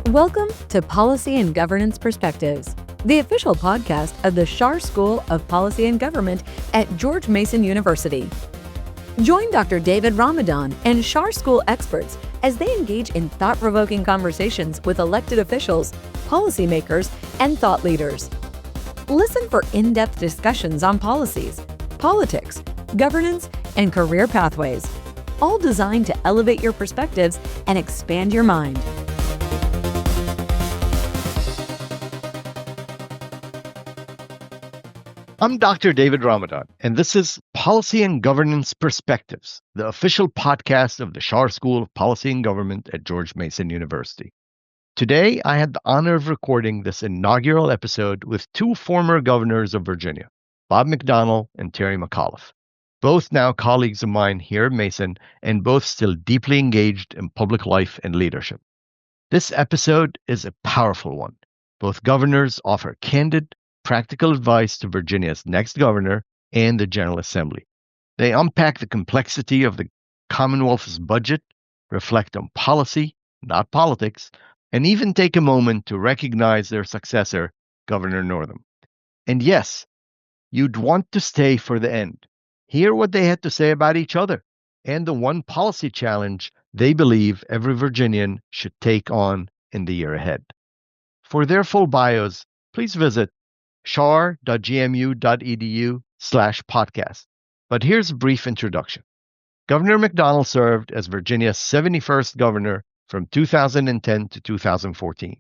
Welcome to Policy and Governance Perspectives, the official podcast of the Schar School of Policy and Government at George Mason University. Join Dr. David Ramadan and Schar School experts as they engage in thought-provoking conversations with elected officials, policymakers, and thought leaders. Listen for in-depth discussions on policies, politics, governance, and career pathways, all designed to elevate your perspectives and expand your mind. I'm Dr. David Ramadan, and this is Policy and Governance Perspectives, the official podcast of the Schar School of Policy and Government at George Mason University. Today, I had the honor of recording this inaugural episode with two former governors of Virginia, Bob McDonnell and Terry McAuliffe, both now colleagues of mine here at Mason and both still deeply engaged in public life and leadership. This episode is a powerful one. Both governors offer candid, practical advice to Virginia's next governor and the General Assembly. They unpack the complexity of the Commonwealth's budget, reflect on policy, not politics, and even take a moment to recognize their successor, Governor Northam. And yes, you'd want to stay for the end. Hear what they had to say about each other and the one policy challenge they believe every Virginian should take on in the year ahead. For their full bios, please visit schar.gmu.edu/podcast. But here's a brief introduction. Governor McDonnell served as Virginia's 71st governor from 2010 to 2014.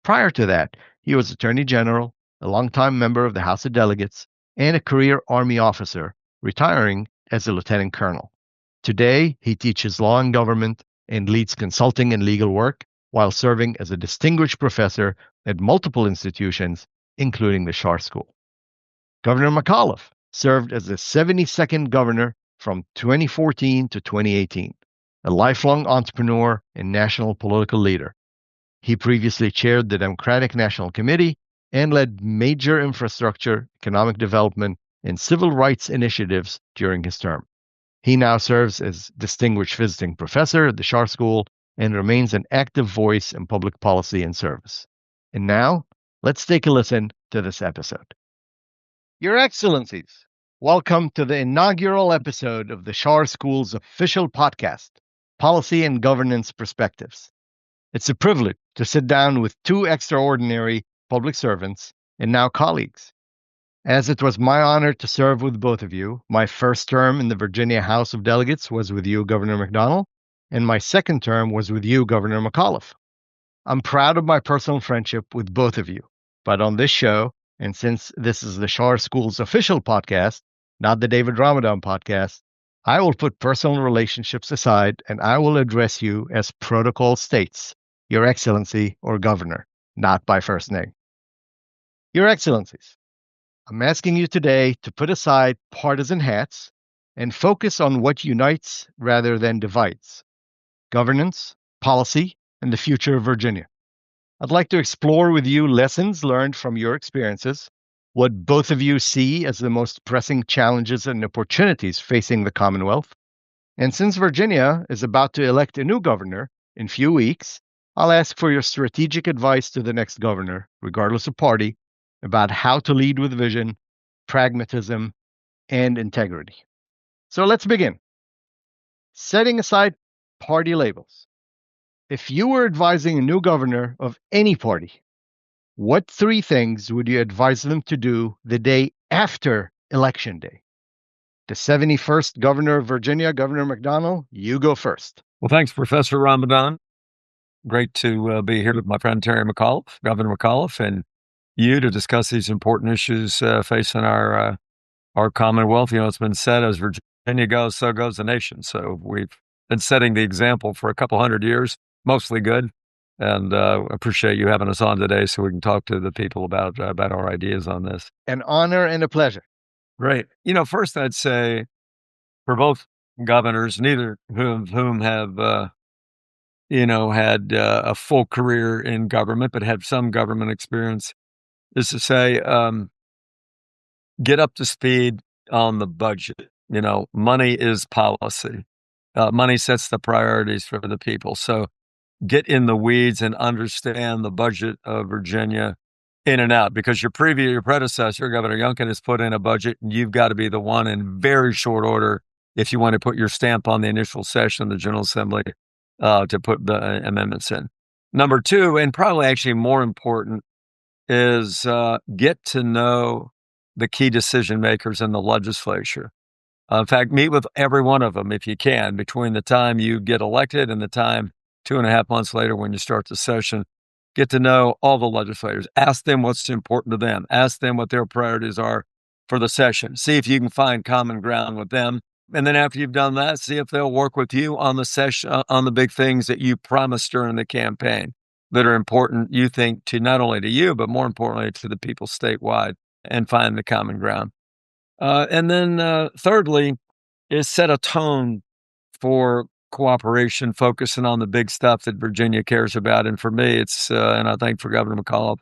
Prior to that, he was Attorney General, a longtime member of the House of Delegates, and a career Army officer, retiring as a lieutenant colonel. Today, he teaches law and government and leads consulting and legal work while serving as a distinguished professor at multiple institutions, including the Schar School. Governor McAuliffe served as the 72nd governor from 2014 to 2018, a lifelong entrepreneur and national political leader. He previously chaired the Democratic National Committee and led major infrastructure, economic development, and civil rights initiatives during his term. He now serves as distinguished visiting professor at the Schar School and remains an active voice in public policy and service. And now, let's take a listen to this episode. Your Excellencies, welcome to the inaugural episode of the Schar School's official podcast, Policy and Governance Perspectives. It's a privilege to sit down with two extraordinary public servants and now colleagues. As it was my honor to serve with both of you, my first term in the Virginia House of Delegates was with you, Governor McDonnell, and my second term was with you, Governor McAuliffe. I'm proud of my personal friendship with both of you. But on this show, and since this is the Schar School's official podcast, not the David Ramadan podcast, I will put personal relationships aside and I will address you as protocol states, Your Excellency or Governor, not by first name. Your Excellencies, I'm asking you today to put aside partisan hats and focus on what unites rather than divides: governance, policy, and the future of Virginia. I'd like to explore with you lessons learned from your experiences, what both of you see as the most pressing challenges and opportunities facing the Commonwealth. And since Virginia is about to elect a new governor in a few weeks, I'll ask for your strategic advice to the next governor, regardless of party, about how to lead with vision, pragmatism, and integrity. So let's begin. Setting aside party labels. If you were advising a new governor of any party, what three things would you advise them to do the day after Election Day? The 71st governor of Virginia, Governor McDonnell, you go first. Well, thanks, Professor Ramadan. Great to be here with my friend Terry McAuliffe, Governor McAuliffe, and you to discuss these important issues facing our Commonwealth. You know, it's been said, as Virginia goes, so goes the nation. So we've been setting the example for a couple hundred years. Mostly good, and appreciate you having us on today so we can talk to the people about our ideas on this. An honor and a pleasure. Great. You know, first I'd say for both governors, neither of whom have, had a full career in government, but have some government experience, is to say, get up to speed on the budget. You know, money is policy. Money sets the priorities for the people. So get in the weeds and understand the budget of Virginia in and out, because your predecessor, Governor Youngkin, has put in a budget, and you've got to be the one in very short order if you want to put your stamp on the initial session of the General Assembly to put the amendments in. Number two, and probably actually more important, is get to know the key decision makers in the legislature. In fact, meet with every one of them if you can between the time you get elected and the time 2.5 months later when you start the session. Get to know all the legislators. Ask them what's important to them. Ask them what their priorities are for the session. See if you can find common ground with them. And then after you've done that, see if they'll work with you on the session, on the big things that you promised during the campaign that are important, you think, to not only to you, but more importantly to the people statewide, and find the common ground. And then thirdly is set a tone for cooperation, focusing on the big stuff that Virginia cares about. And for me, it's, and I think for Governor McAuliffe,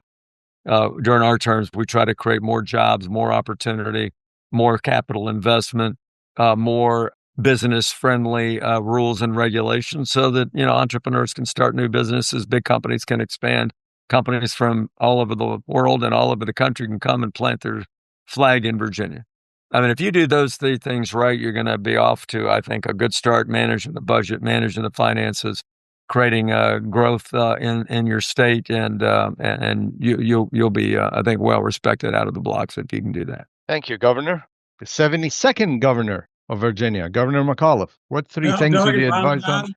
during our terms, we try to create more jobs, more opportunity, more capital investment, more business-friendly rules and regulations so that, entrepreneurs can start new businesses, big companies can expand, companies from all over the world and all over the country can come and plant their flag in Virginia. I mean, if you do those three things right, you're going to be off to, I think, a good start managing the budget, managing the finances, creating growth in your state, and you'll be, I think, well respected out of the blocks if you can do that. Thank you, Governor. The 72nd governor of Virginia, Governor McAuliffe. What three things would you advise on?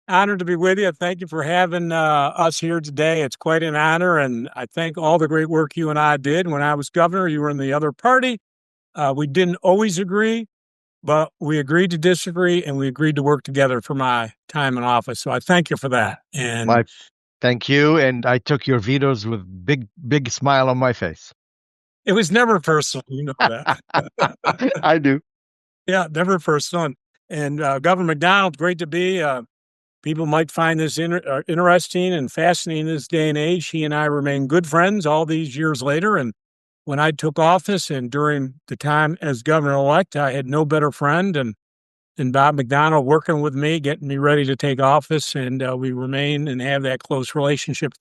Honored to be with you. Thank you for having us here today. It's quite an honor, and I thank all the great work you and I did. When I was governor, you were in the other party. We didn't always agree, but we agreed to disagree, and we agreed to work together for my time in office. So I thank you for that. And thank you. And I took your vetoes with big smile on my face. It was never personal. You know that. I do. Yeah, never personal. And Governor McDonnell, great to be. People might find this interesting and fascinating in this day and age. He and I remain good friends all these years later. And when I took office and during the time as governor-elect, I had no better friend than Bob McDonnell working with me, getting me ready to take office. And we remain and have that close relationship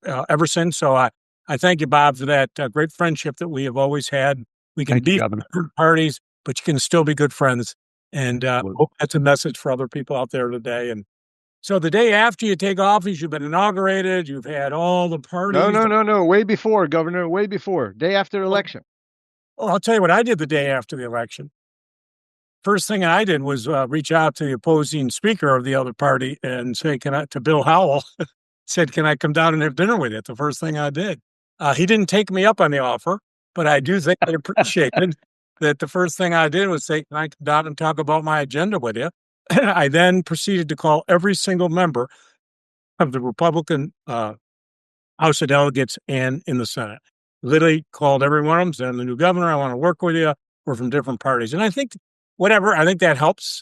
ever since. So I thank you, Bob, for that great friendship that we have always had. We can be different parties, but you can still be good friends. And hope that's a message for other people out there today. And so the day after you take office, you've been inaugurated, you've had all the parties. No. Way before, Governor, way before. Day after election. Well, I'll tell you what I did the day after the election. First thing I did was reach out to the opposing speaker of the other party and say, to Bill Howell, said, can I come down and have dinner with you? The first thing I did. He didn't take me up on the offer, but I do think I appreciated that the first thing I did was say, can I come down and talk about my agenda with you? I then proceeded to call every single member of the Republican House of Delegates and in the Senate. Literally called every one of them, said, I'm the new governor, I want to work with you. We're from different parties. And I think that helps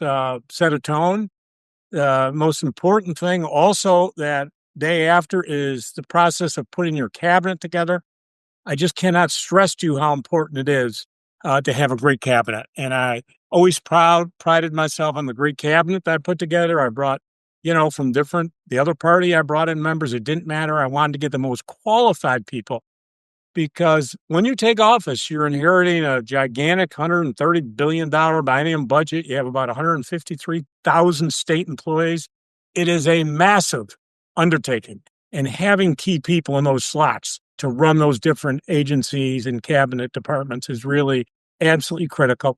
set a tone. Most important thing also that day after is the process of putting your cabinet together. I just cannot stress to you how important it is to have a great cabinet. And I always prided myself on the great cabinet that I put together. I brought, from the other party, I brought in members. It didn't matter. I wanted to get the most qualified people because when you take office, you're inheriting a gigantic $130 billion biennium budget. You have about 153,000 state employees. It is a massive undertaking, and having key people in those slots to run those different agencies and cabinet departments is really absolutely critical.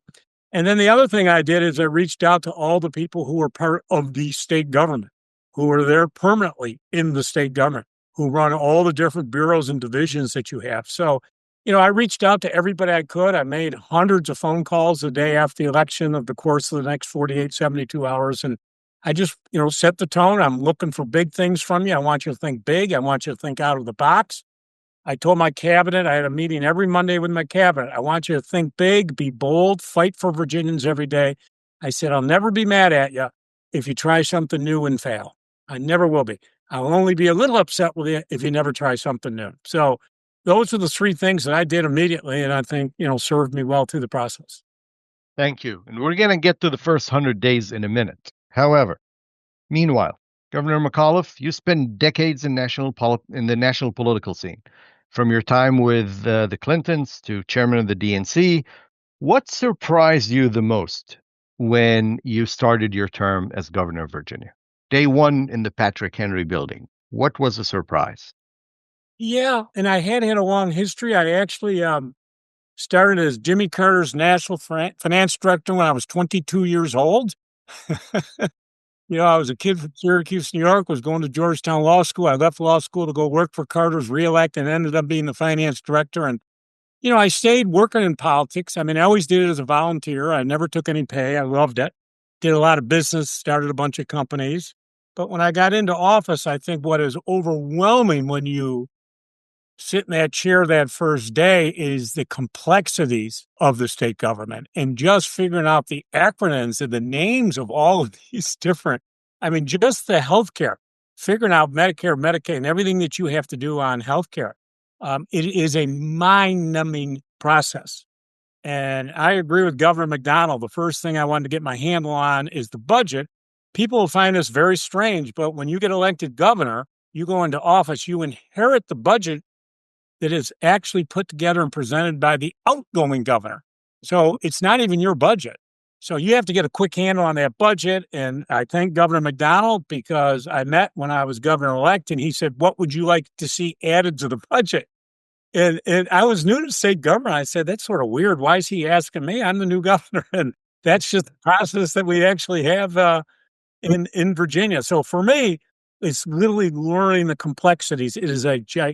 And then the other thing I did is I reached out to all the people who were part of the state government, who are there permanently in the state government, who run all the different bureaus and divisions that you have. So, I reached out to everybody I could. I made hundreds of phone calls the day after the election of the course of the next 48, 72 hours. And I just, set the tone. I'm looking for big things from you. I want you to think big. I want you to think out of the box. I told my cabinet, I had a meeting every Monday with my cabinet. I want you to think big, be bold, fight for Virginians every day. I said, I'll never be mad at you if you try something new and fail. I never will be. I'll only be a little upset with you if you never try something new. So those are the three things that I did immediately, and I think, served me well through the process. Thank you. And we're going to get to the first 100 days in a minute. However, meanwhile, Governor McAuliffe, you spent decades in the national political scene. From your time with the Clintons to chairman of the DNC, what surprised you the most when you started your term as governor of Virginia? Day one in the Patrick Henry building. What was a surprise? Yeah, and I had a long history. I actually started as Jimmy Carter's national finance director when I was 22 years old. I was a kid from Syracuse, New York, was going to Georgetown Law School. I left law school to go work for Carter's reelect and ended up being the finance director. And, I stayed working in politics. I mean, I always did it as a volunteer. I never took any pay. I loved it. Did a lot of business, started a bunch of companies. But when I got into office, I think what is overwhelming when you sit in that chair that first day is the complexities of the state government and just figuring out the acronyms and the names of all of these different, just the healthcare, figuring out Medicare, Medicaid, and everything that you have to do on healthcare. It is a mind-numbing process. And I agree with Governor McDonnell. The first thing I wanted to get my handle on is the budget. People will find this very strange, but when you get elected governor, you go into office, you inherit the budget that is actually put together and presented by the outgoing governor. So it's not even your budget. So you have to get a quick handle on that budget. And I thank Governor McDonnell because I met when I was governor-elect and he said, what would you like to see added to the budget? And I was new to state government. I said, that's sort of weird. Why is he asking me? I'm the new governor. And that's just the process that we actually have in Virginia. So for me, it's literally learning the complexities. It is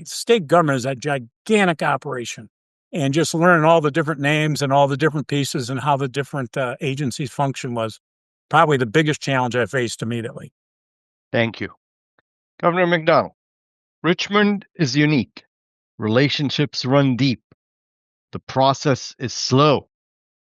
state government is a gigantic operation, and just learning all the different names and all the different pieces and how the different agencies function was probably the biggest challenge I faced immediately. Thank you. Governor McDonnell, Richmond is unique. Relationships run deep. The process is slow.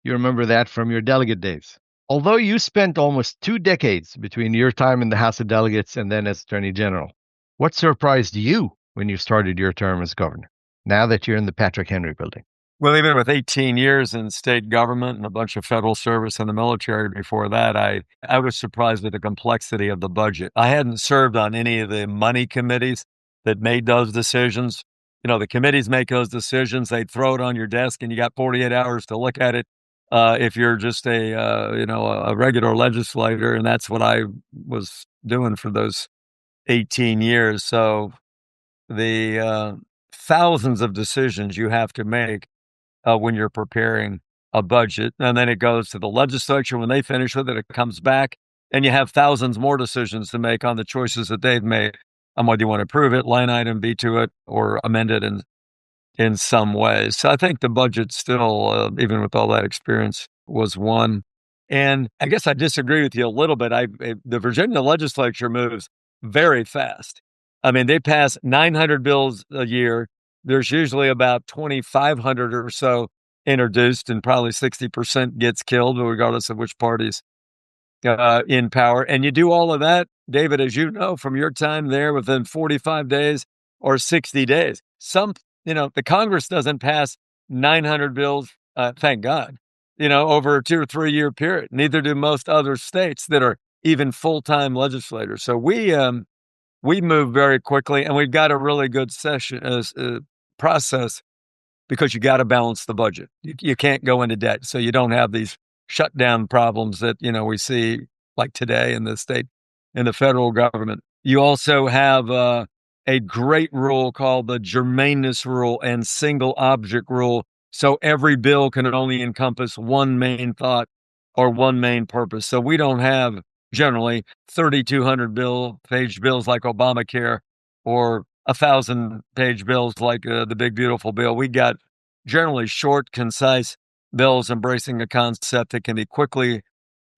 You remember that from your delegate days. Although you spent almost 2 decades between your time in the House of Delegates and then as Attorney General, what surprised you when you started your term as governor, now that you're in the Patrick Henry building? Well, even with 18 years in state government and a bunch of federal service in the military before that, I was surprised at the complexity of the budget. I hadn't served on any of the money committees that made those decisions. The committees make those decisions. They throw it on your desk and you got 48 hours to look at it. If you're just a regular legislator, and that's what I was doing for those 18 years. So the thousands of decisions you have to make when you're preparing a budget, and then it goes to the legislature. When they finish with it, it comes back, and you have thousands more decisions to make on the choices that they've made on whether you want to approve it, line item, veto it, or amend it in some ways. So I think the budget still, even with all that experience, was one. And I guess I disagree with you a little bit. The Virginia legislature moves very fast. I mean, they pass 900 bills a year. There's usually about 2,500 or so introduced, and probably 60% gets killed, regardless of which party's in power. And you do all of that, David, as you know, from your time there, within 45 days or 60 days. The Congress doesn't pass 900 bills, thank God, over a 2 or 3 year period. Neither do most other states that are even full-time legislators. So we move very quickly, and we've got a really good process because you got to balance the budget. You can't go into debt, so you don't have these shutdown problems that we see like today in the federal government. You also have a great rule called the germaneness rule and single object rule. So every bill can only encompass one main thought or one main purpose. So we don't have generally 3,200 page bills like Obamacare or 1,000-page bills like the big beautiful bill. We got generally short, concise bills embracing a concept that can be quickly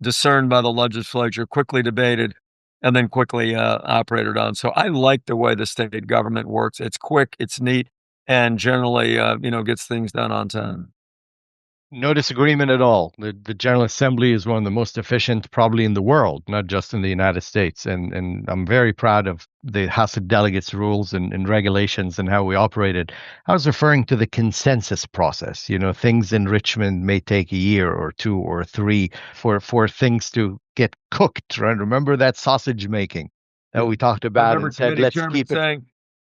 discerned by the legislature, quickly debated, and then quickly operated on. So I like the way the state government works. It's quick, it's neat, and generally, gets things done on time. No disagreement at all. The General Assembly is one of the most efficient probably in the world, not just in the United States. And I'm very proud of the House of Delegates rules and regulations and how we operate it. I was referring to the consensus process. Things in Richmond may take a year or 2 or 3 for things to get cooked, right? Remember that sausage making. that we talked I about remember and said, committee let's chairman keep it. saying,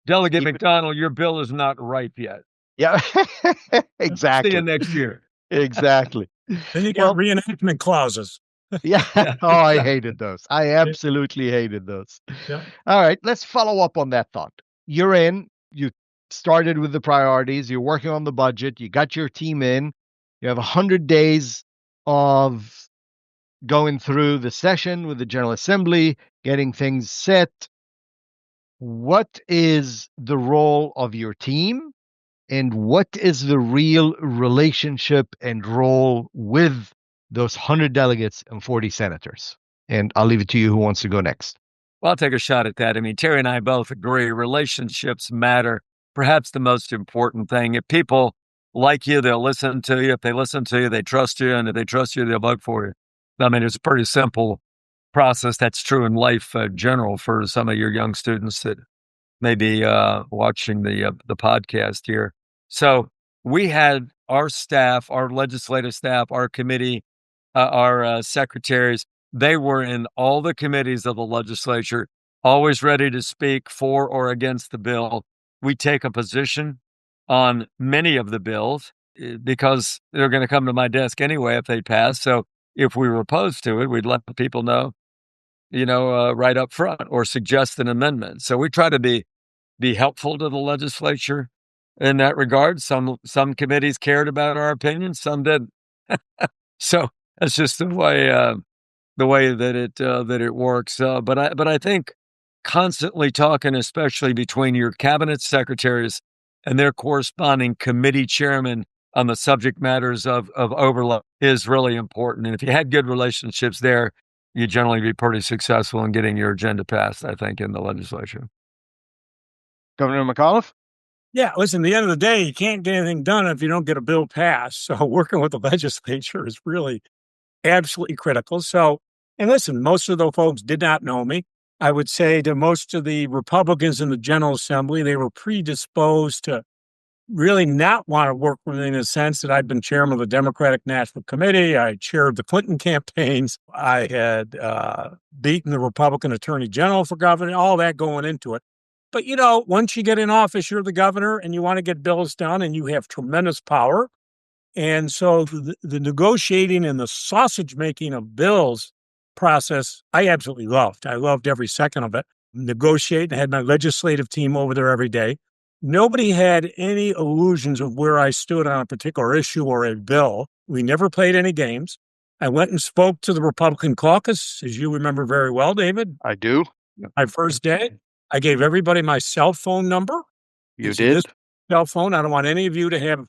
Delegate Keep it. McDonnell, your bill is not ripe yet. Yeah, See exactly. you next year. Exactly. Then you got Well, reenactment clauses. yeah. Yeah, Oh, I exactly. hated those. I absolutely hated those. Yeah. All right, let's follow up on that thought. You're in, you started with the priorities, you're working on the budget, you got your team in, you have 100 days of going through the session with the General Assembly, getting things set. What is the role of your team? And what is the real relationship and role with those 100 delegates and 40 senators? And I'll leave it to you who wants to go next. Well, I'll take a shot at that. I mean, Terry and I both agree relationships matter. Perhaps the most important thing. If people like you, they'll listen to you. If they listen to you, they trust you. And if they trust you, they'll vote for you. I mean, it's a pretty simple process. That's true in life general for some of your young students that may be watching the podcast here. So we had our staff, our legislative staff, our committee, our secretaries. They were in all the committees of the legislature, always ready to speak for or against the bill. We take a position on many of the bills because they're going to come to my desk anyway if they pass. So if we were opposed to it, we'd let the people know, right up front or suggest an amendment. So we try to be helpful to the legislature in that regard. Some committees cared about our opinions, some didn't. So that's just the way that it works. But I think constantly talking, especially between your cabinet secretaries and their corresponding committee chairmen on the subject matters of overlap is really important. And if you had good relationships there, you generally be pretty successful in getting your agenda passed, I think, in the legislature. Governor McAuliffe? Yeah, listen, at the end of the day, you can't get anything done if you don't get a bill passed. So working with the legislature is really absolutely critical. So, and listen, most of those folks did not know me. I would say to most of the Republicans in the General Assembly, they were predisposed to really not want to work with me in the sense that I'd been chairman of the Democratic National Committee. I chaired the Clinton campaigns. I had beaten the Republican Attorney General for governor, all that going into it. But, once you get in office, you're the governor and you want to get bills done and you have tremendous power. And so the negotiating and the sausage making of bills process, I absolutely loved. I loved every second of it. Negotiate. I had my legislative team over there every day. Nobody had any illusions of where I stood on a particular issue or a bill. We never played any games. I went and spoke to the Republican caucus, as you remember very well, David. I do. My first day, I gave everybody my cell phone number. You It's this did? cell phone. I don't want any of you to have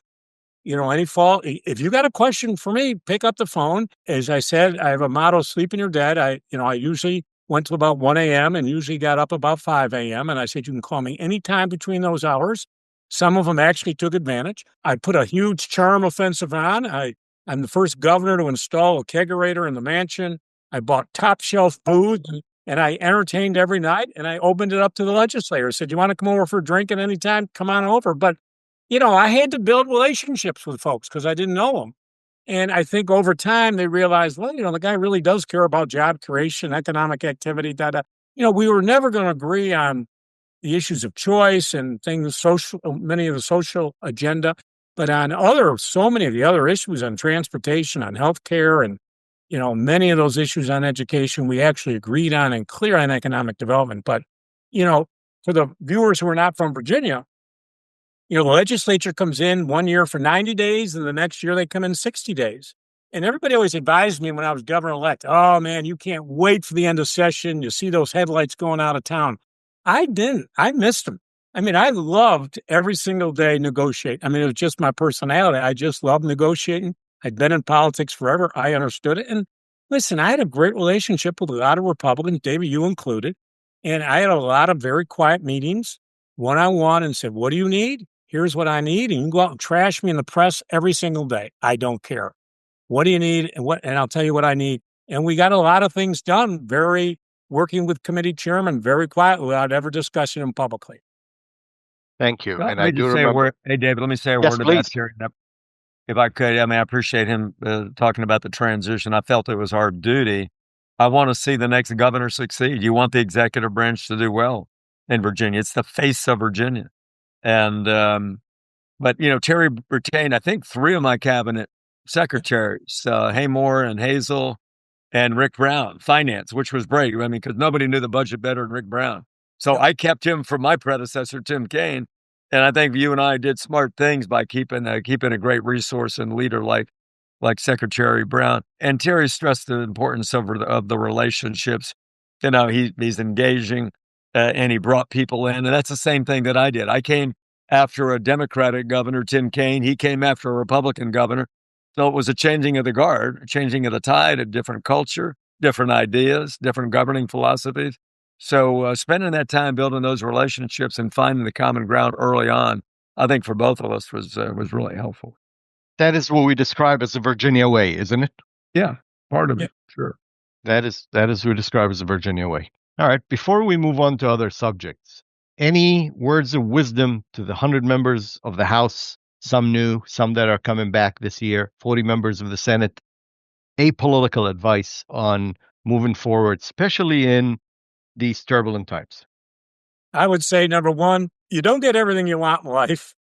any fault. If you got a question for me, pick up the phone. As I said, I have a motto, sleep in your dead. I usually went to about 1 a.m. and usually got up about 5 a.m. And I said, you can call me anytime between those hours. Some of them actually took advantage. I put a huge charm offensive on. I'm the first governor to install a kegerator in the mansion. I bought top shelf food and I entertained every night and I opened it up to the legislators. Said, you want to come over for a drink at any time? Come on over. But I had to build relationships with folks because I didn't know them. And I think over time they realized, well, the guy really does care about job creation, economic activity, we were never going to agree on the issues of choice and things, many of the social agenda, but on so many of the other issues on transportation, on healthcare, and, many of those issues on education, we actually agreed on and clear on economic development. But, for the viewers who are not from Virginia, the legislature comes in 1 year for 90 days, and the next year they come in 60 days. And everybody always advised me when I was governor-elect, oh, man, you can't wait for the end of session. You see those headlights going out of town. I didn't. I missed them. I mean, I loved every single day negotiate. I mean, it was just my personality. I just loved negotiating. I'd been in politics forever. I understood it. And listen, I had a great relationship with a lot of Republicans, David, you included. And I had a lot of very quiet meetings, one-on-one, and said, what do you need? Here's what I need. And you can go out and trash me in the press every single day. I don't care. What do you need? And I'll tell you what I need. And we got a lot of things done, working with committee chairman, very quietly without ever discussing them publicly. Thank you. Well, And I do remember. Hey, David, let me say a Yes, word please. about Terry, if I could. I mean, I appreciate him talking about the transition. I felt it was our duty I want to see the next governor succeed. You want the executive branch to do well in Virginia. It's the face of Virginia. And, but, Terry retained, I think, 3 of my cabinet secretaries, Haymore and Hazel and Rick Brown, finance, which was great. I mean, because nobody knew the budget better than Rick Brown. So I kept him from my predecessor, Tim Kaine. And I think you and I did smart things by keeping a great resource and leader like Secretary Brown. And Terry stressed the importance of the relationships. He's engaging, and he brought people in. And that's the same thing that I did. I came after a Democratic governor, Tim Kaine. He came after a Republican governor. So it was a changing of the guard, a changing of the tide, a different culture, different ideas, different governing philosophies. So spending that time building those relationships and finding the common ground early on, I think for both of us was really helpful. That is what we describe as the Virginia way, isn't it? Yeah, part of it, sure. That is what we describe as the Virginia way. All right, before we move on to other subjects, any words of wisdom to the 100 members of the House, some new, some that are coming back this year, 40 members of the Senate, apolitical advice on moving forward, especially in these turbulent times? I would say, number one, you don't get everything you want in life,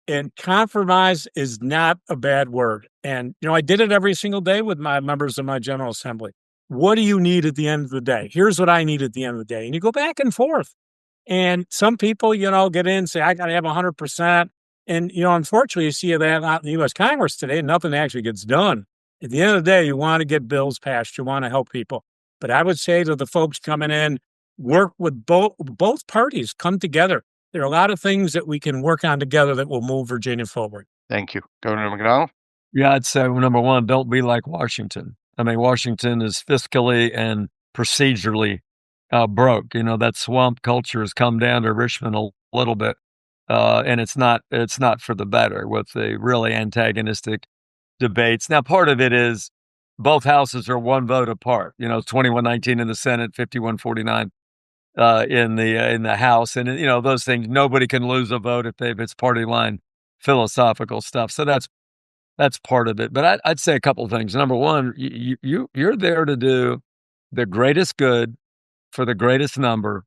and compromise is not a bad word. And, I did it every single day with my members of my General Assembly. What do you need at the end of the day? Here's what I need at the end of the day. And you go back and forth. And some people, get in and say, I got to have 100%. And, unfortunately, you see that out in the U.S. Congress today, and nothing actually gets done. At the end of the day, you want to get bills passed. You want to help people. But I would say to the folks coming in, work with both parties, come together. There are a lot of things that we can work on together that will move Virginia forward. Thank you. Governor McDonnell? Yeah, I'd say, number one, don't be like Washington. I mean, Washington is fiscally and procedurally broke. That swamp culture has come down to Richmond a little bit, and it's not for the better with the really antagonistic debates. Now, part of it is both houses are one vote apart. 21-19 in the Senate, 51-49 in the House, and those things. Nobody can lose a vote if it's party line philosophical stuff. So that's part of it. But I'd say a couple of things. Number one, you're there to do the greatest good for the greatest number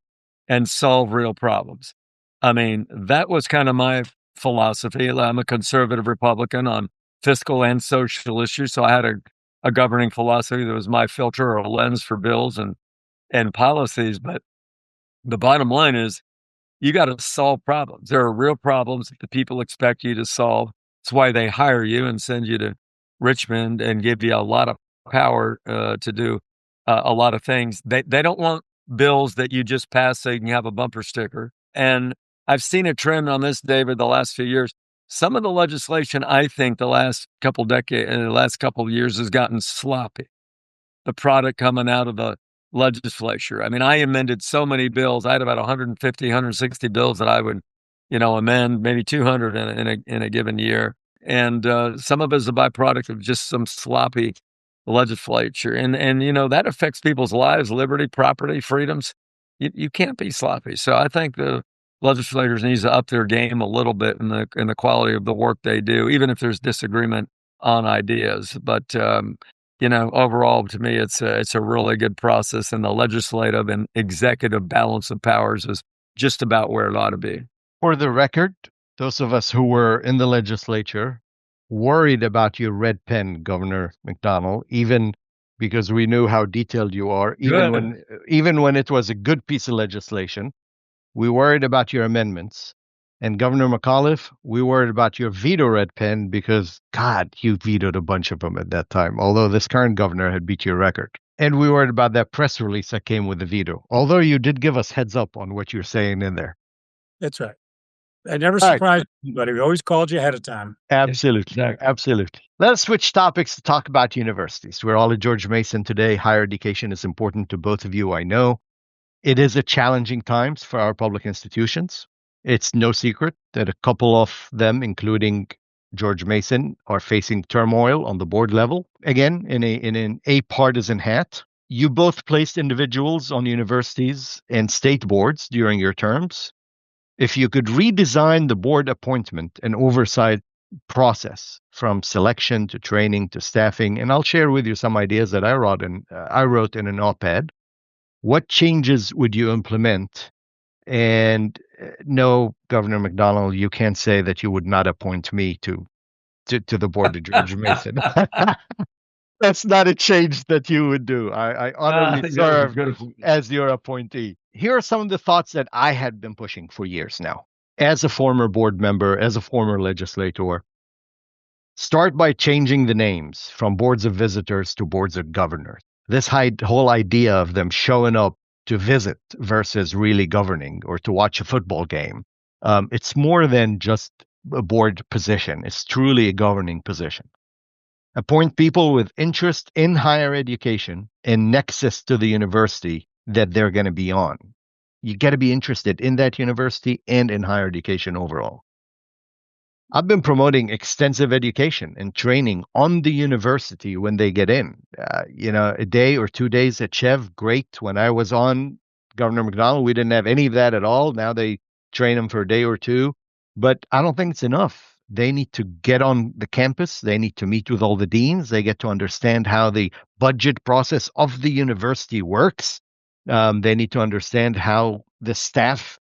and solve real problems. I mean, that was kind of my philosophy. I'm a conservative Republican on fiscal and social issues, so I had a governing philosophy that was my filter or a lens for bills and policies. But the bottom line is you got to solve problems. There are real problems that the people expect you to solve. That's why they hire you and send you to Richmond and give you a lot of power to do a lot of things. They don't want bills that you just pass so you can have a bumper sticker. And I've seen a trend on this, David, the last few years. Some of the legislation, I think, the last couple of years has gotten sloppy. The product coming out of the legislature. I mean, I amended so many bills. I had about 150, 160 bills that I would, amend, maybe 200 in a given year. And some of it is a byproduct of just some sloppy legislature. And that affects people's lives, liberty, property, freedoms. You can't be sloppy. So I think the legislators need to up their game a little bit in the quality of the work they do, even if there's disagreement on ideas. But overall, to me, it's a really good process, and the legislative and executive balance of powers is just about where it ought to be. For the record, those of us who were in the legislature worried about your red pen, Governor McDonnell, even because we knew how detailed you are, even when it was a good piece of legislation. We worried about your amendments. And Governor McAuliffe, we worried about your veto red pen because, God, you vetoed a bunch of them at that time, although this current governor had beat your record. And we worried about that press release that came with the veto, although you did give us heads up on what you're saying in there. That's right. I never surprised anybody. We always called you ahead of time. Absolutely. Exactly. Absolutely. Let's switch topics to talk about universities. We're all at George Mason today. Higher education is important to both of you, I know. It is a challenging times for our public institutions. It's no secret that a couple of them, including George Mason, are facing turmoil on the board level. Again, in an partisan hat. You both placed individuals on universities and state boards during your terms. If you could redesign the board appointment and oversight process from selection to training to staffing. And I'll share with you some ideas that I wrote in an op-ed. What changes would you implement? And no, Governor McDonnell, you can't say that you would not appoint me to the board of George Mason. That's not a change that you would do. I honorably served as your appointee. Here are some of the thoughts that I had been pushing for years now. As a former board member, as a former legislator, start by changing the names from boards of visitors to boards of governors. This whole idea of them showing up to visit versus really governing or to watch a football game, it's more than just a board position. It's truly a governing position. Appoint people with interest in higher education and nexus to the university that they're going to be on. You got to be interested in that university and in higher education overall. I've been promoting extensive education and training on the university when they get in. A day or 2 days at Chev, great. When I was on Governor McDonnell, we didn't have any of that at all. Now they train them for a day or two, but I don't think it's enough. They need to get on the campus. They need to meet with all the deans. They get to understand how the budget process of the university works. They need to understand how the staff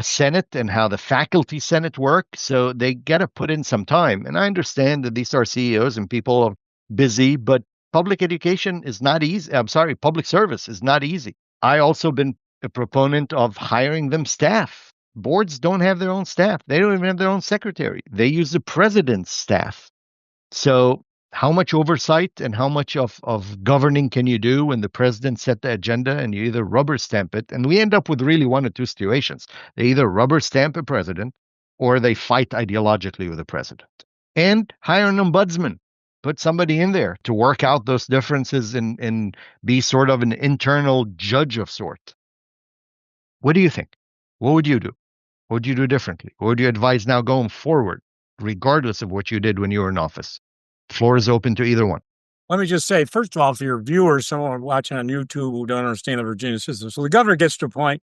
Senate and how the faculty Senate work. So they got to put in some time. And I understand that these are CEOs and people are busy, but public education is not easy. Public service is not easy. I also been a proponent of hiring them staff. Boards don't have their own staff. They don't even have their own secretary. They use the president's staff. So how much oversight and how much of governing can you do when the president set the agenda and you either rubber stamp it? And we end up with really one or two situations. They either rubber stamp a president or they fight ideologically with the president. And hire an ombudsman. Put somebody in there to work out those differences and be sort of an internal judge of sort. What do you think? What would you do? What would you do differently? What would you advise now going forward, regardless of what you did when you were in office? The floor is open to either one. Let me just say, first of all, for your viewers, someone watching on YouTube who don't understand the Virginia system. So the governor gets to appoint.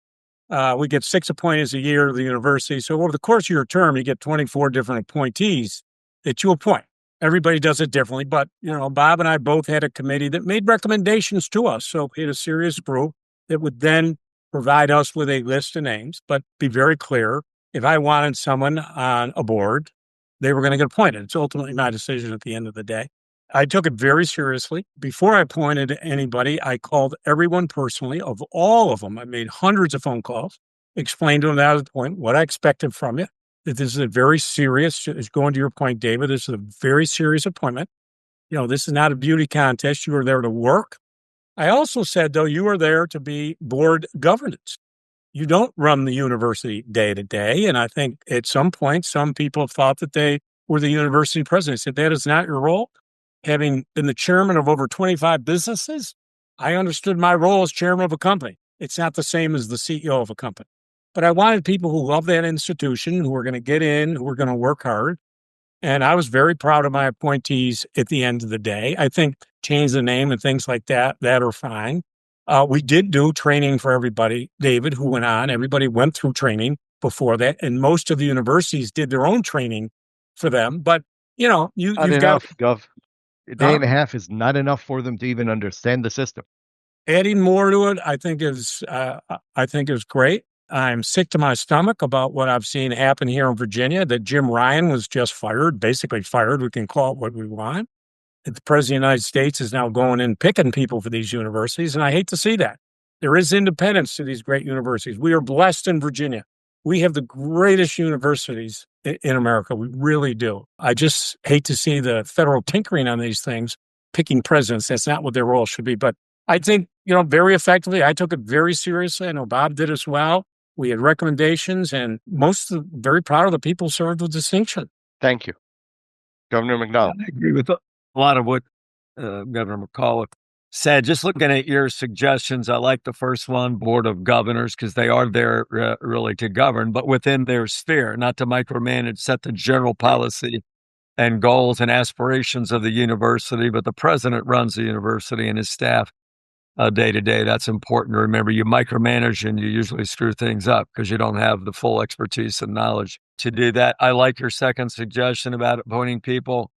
We get 6 appointees a year to the university. So over the course of your term, you get 24 different appointees that you appoint. Everybody does it differently. But, Bob and I both had a committee that made recommendations to us. So we had a serious group that would then provide us with a list of names, but be very clear. If I wanted someone on a board, they were going to get appointed. It's ultimately my decision at the end of the day. I took it very seriously. Before I appointed anybody, I called everyone personally, of all of them. I made hundreds of phone calls, explained to them that was the point, what I expected from you, that this is a very serious, going to your point, David, this is a very serious appointment. This is not a beauty contest. You are there to work. I also said, though, you are there to be board governance. You don't run the university day to day. And I think at some point, some people have thought that they were the university president. I said, that is not your role. Having been the chairman of over 25 businesses, I understood my role as chairman of a company. It's not the same as the CEO of a company. But I wanted people who love that institution, who are going to get in, who are going to work hard. And I was very proud of my appointees at the end of the day. I think change the name and things like that are fine. We did do training for everybody, David, who went on. Everybody went through training before that. And most of the universities did their own training for them. But, you've got... Gov. A day and a half is not enough for them to even understand the system. Adding more to it, I think is great. I'm sick to my stomach about what I've seen happen here in Virginia, that Jim Ryan was just fired, basically fired. We can call it what we want. That the president of the United States is now going in picking people for these universities, and I hate to see that. There is independence to these great universities. We are blessed in Virginia. We have the greatest universities in America. We really do. I just hate to see the federal tinkering on these things, picking presidents. That's not what their role should be. But I think, very effectively, I took it very seriously. I know Bob did as well. We had recommendations, and very proud of the people served with distinction. Thank you. Governor McDonnell. I agree with a lot of what Governor McAuliffe said. Just looking at your suggestions, I like the first one, Board of Governors, because they are there really to govern, but within their sphere, not to micromanage, set the general policy and goals and aspirations of the university, but the president runs the university and his staff. day to day. That's important to remember. You micromanage and you usually screw things up because you don't have the full expertise and knowledge to do that. I like your second suggestion about appointing people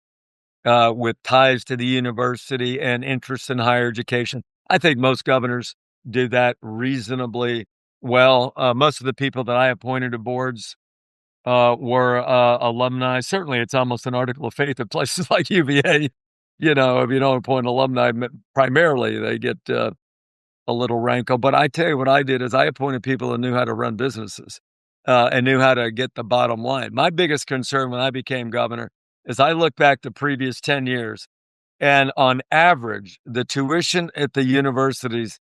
with ties to the university and interest in higher education. I think most governors do that reasonably well. Most of the people that I appointed to boards were alumni. Certainly, it's almost an article of faith at places like UVA. You know, if you don't appoint alumni, primarily they get a little rankle. But I tell you what I did is I appointed people who knew how to run businesses and knew how to get the bottom line. My biggest concern when I became governor is I look back the previous 10 years, and on average, the tuition at the universities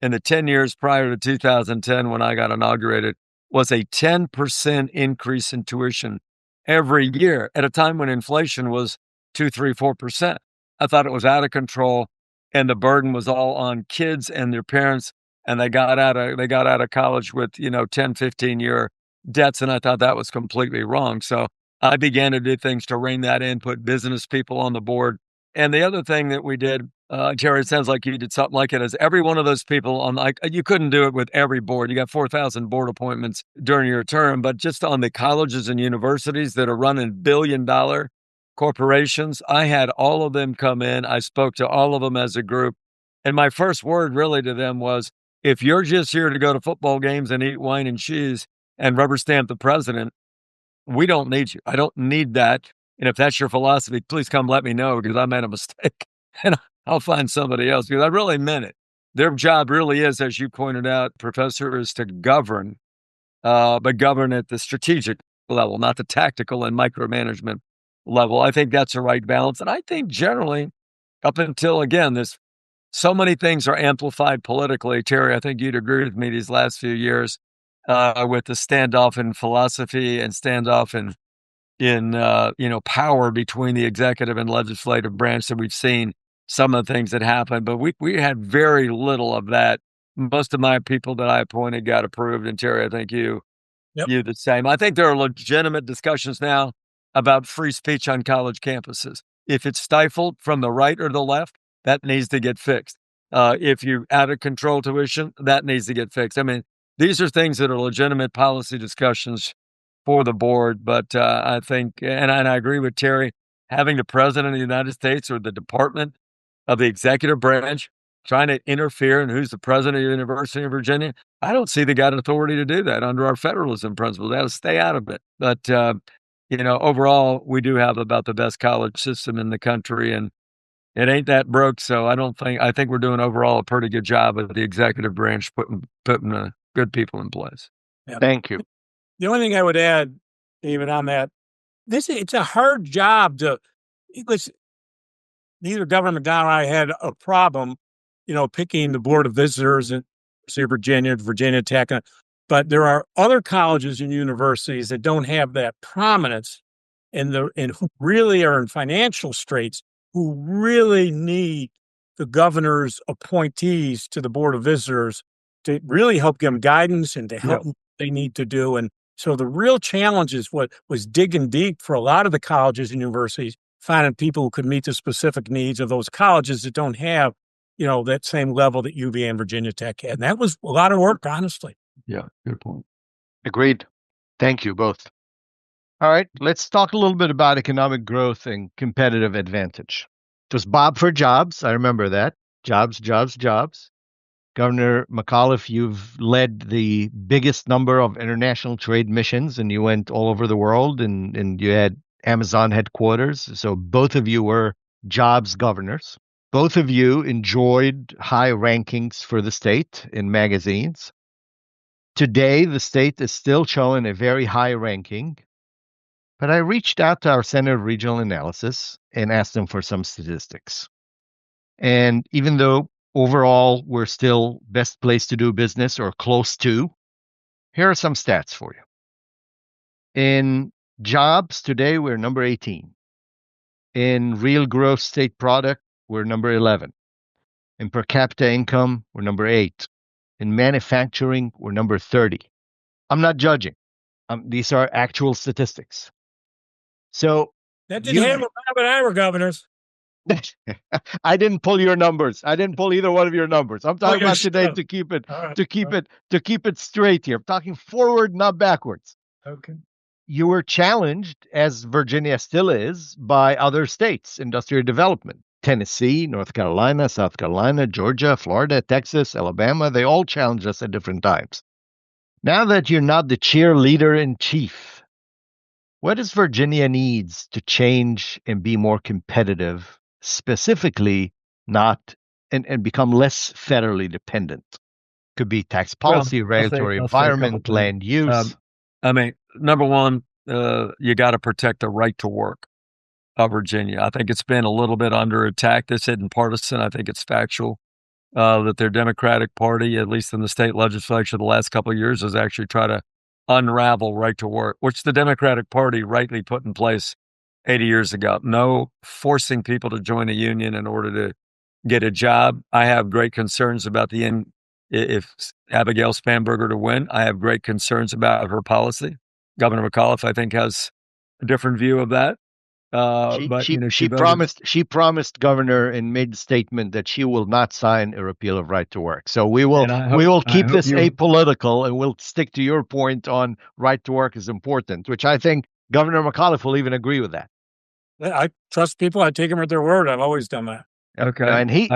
in the 10 years prior to 2010 when I got inaugurated was a 10% increase in tuition every year at a time when inflation was 2, 3, 4%. I thought it was out of control, and the burden was all on kids and their parents, and they got out of college with, 10, 15-year debts, and I thought that was completely wrong. So I began to do things to rein that in, put business people on the board. And the other thing that we did, Terry, it sounds like you did something like it, is every one of those people you couldn't do it with every board. You got 4,000 board appointments during your term, but just on the colleges and universities that are running billion-dollar corporations, I had all of them come in. I spoke to all of them as a group. And my first word really to them was, if you're just here to go to football games and eat wine and cheese and rubber stamp the president, we don't need you. I don't need that. And if that's your philosophy, please come let me know because I made a mistake and I'll find somebody else, because I really meant it. Their job really is, as you pointed out, Professor, is to govern, but govern at the strategic level, not the tactical and micromanagement level. I think that's the right balance. And I think generally, up until, again, so many things are amplified politically. Terry, I think you'd agree with me these last few years with the standoff in philosophy and standoff in power between the executive and legislative branch that we've seen some of the things that happened, but we had very little of that. Most of my people that I appointed got approved, and Terry, I think you the same. I think there are legitimate discussions now about free speech on college campuses. If it's stifled from the right or the left, that needs to get fixed. If you out of control tuition, that needs to get fixed. I mean, these are things that are legitimate policy discussions for the board. But I think, and I agree with Terry, having the president of the United States or the department of the executive branch trying to interfere in who's the president of the University of Virginia, I don't see they got authority to do that under our federalism principles. They ought to stay out of it. But, overall, we do have about the best college system in the country, and it ain't that broke. So I think we're doing overall a pretty good job of the executive branch putting good people in place. Yeah. Thank you. The only thing I would add, David, on that, it's a hard job neither Governor McDonnell and I had a problem, picking the Board of Visitors in Virginia Tech, but there are other colleges and universities that don't have that prominence and who really are in financial straits, who really need the governor's appointees to the Board of Visitors to really help give them guidance and to help what they need to do. And so the real challenge is what was digging deep for a lot of the colleges and universities, finding people who could meet the specific needs of those colleges that don't have, that same level that UVA and Virginia Tech had. And that was a lot of work, honestly. Yeah, good point. Agreed. Thank you both. All right, let's talk a little bit about economic growth and competitive advantage. It was Bob for jobs. I remember that. Jobs, jobs, jobs. Governor McAuliffe, you've led the biggest number of international trade missions, and you went all over the world, and you had Amazon headquarters. So both of you were jobs governors. Both of you enjoyed high rankings for the state in magazines. Today, the state is still showing a very high ranking. But I reached out to our Center of Regional Analysis and asked them for some statistics. And even though overall we're still best place to do business or close to, here are some stats for you. In jobs today, we're number 18. In real gross state product, we're number 11. In per capita income, we're number 8. In manufacturing, we're number 30. I'm not judging. These are actual statistics. So that didn't happen when Bob and I were governors. I didn't pull your numbers. I didn't pull either one of your numbers. I'm talking about today to keep it straight here. I'm talking forward, not backwards. Okay. You were challenged, as Virginia still is, by other states, industrial development. Tennessee, North Carolina, South Carolina, Georgia, Florida, Texas, Alabama, they all challenged us at different times. Now that you're not the cheerleader in chief, what does Virginia needs to change and be more competitive, specifically not and become less federally dependent? Could be tax policy, regulatory environment, land use. Number one, you got to protect the right to work of Virginia. I think it's been a little bit under attack. This isn't partisan. I think it's factual that their Democratic Party, at least in the state legislature the last couple of years, has actually tried to unravel right to work, which the Democratic Party rightly put in place 80 years ago. No forcing people to join a union in order to get a job. I have great concerns about if Abigail Spanberger to win. I have great concerns about her policy. Governor McAuliffe, I think, has a different view of that. She promised Governor in mid-statement that she will not sign a repeal of right to work. So we will keep this apolitical, and we'll stick to your point on right to work is important, which I think Governor McAuliffe will even agree with that. I trust people. I take them at their word. I've always done that. Okay, and he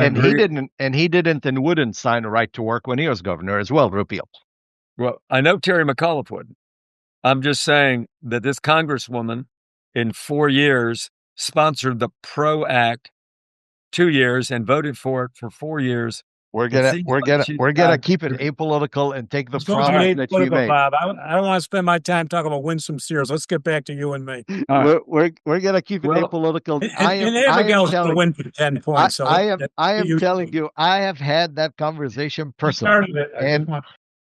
didn't and wouldn't sign a right to work when he was governor as well. Repeal. Well, I know Terry McAuliffe would. I'm just saying that this Congresswoman, in 4 years, sponsored the PRO Act 2 years and voted for it for 4 years. We're gonna keep it apolitical and take the promise that you made. Bob, I don't want to spend my time talking about Winsome Sears. Let's get back to you and me. We're gonna keep it apolitical. Abigail's going to win for 10 points. I am telling you, I have had that conversation personally,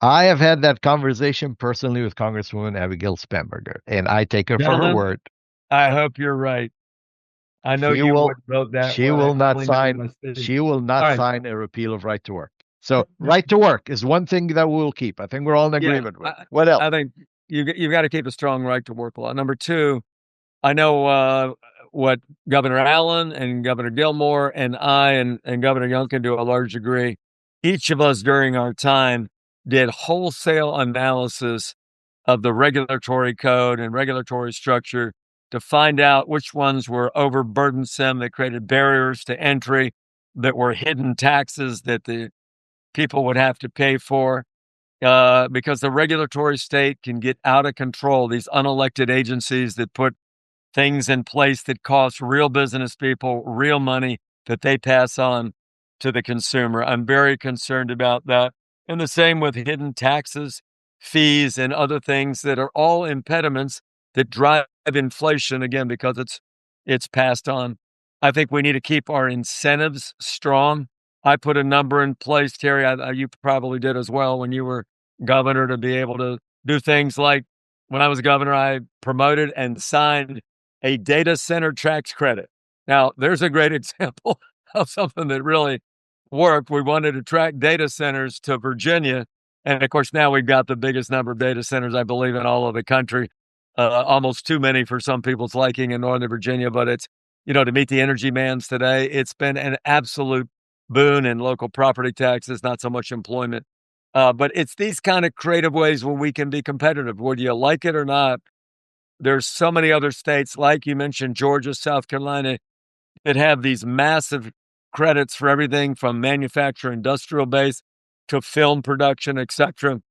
I have had that conversation personally with Congresswoman Abigail Spanberger, and I take her for her word. I hope you're right. I know you would vote that. She will not sign a repeal of right to work. So right to work is one thing that we'll keep. I think we're all in agreement with. What else? I think you've got to keep a strong right to work law. Number two, I know what Governor Allen and Governor Gilmore and I and Governor Youngkin to a large degree, each of us during our time did wholesale analysis of the regulatory code and regulatory structure to find out which ones were overburdensome, that created barriers to entry, that were hidden taxes that the people would have to pay for, because the regulatory state can get out of control. These unelected agencies that put things in place that cost real business people real money that they pass on to the consumer. I'm very concerned about that. And the same with hidden taxes, fees, and other things that are all impediments that drive inflation, again, because it's passed on. I think we need to keep our incentives strong. I put a number in place, Terry, you probably did as well when you were governor, to be able to do things like, when I was governor, I promoted and signed a data center tax credit. Now, there's a great example of something that really worked. We wanted to attract data centers to Virginia. And of course, now we've got the biggest number of data centers, I believe, in all of the country. Almost too many for some people's liking in Northern Virginia, but it's, to meet the energy demands today, it's been an absolute boon in local property taxes, not so much employment. But it's these kind of creative ways where we can be competitive, whether you like it or not. There's so many other states, like you mentioned, Georgia, South Carolina, that have these massive credits for everything from manufacturing, industrial base to film production, etc.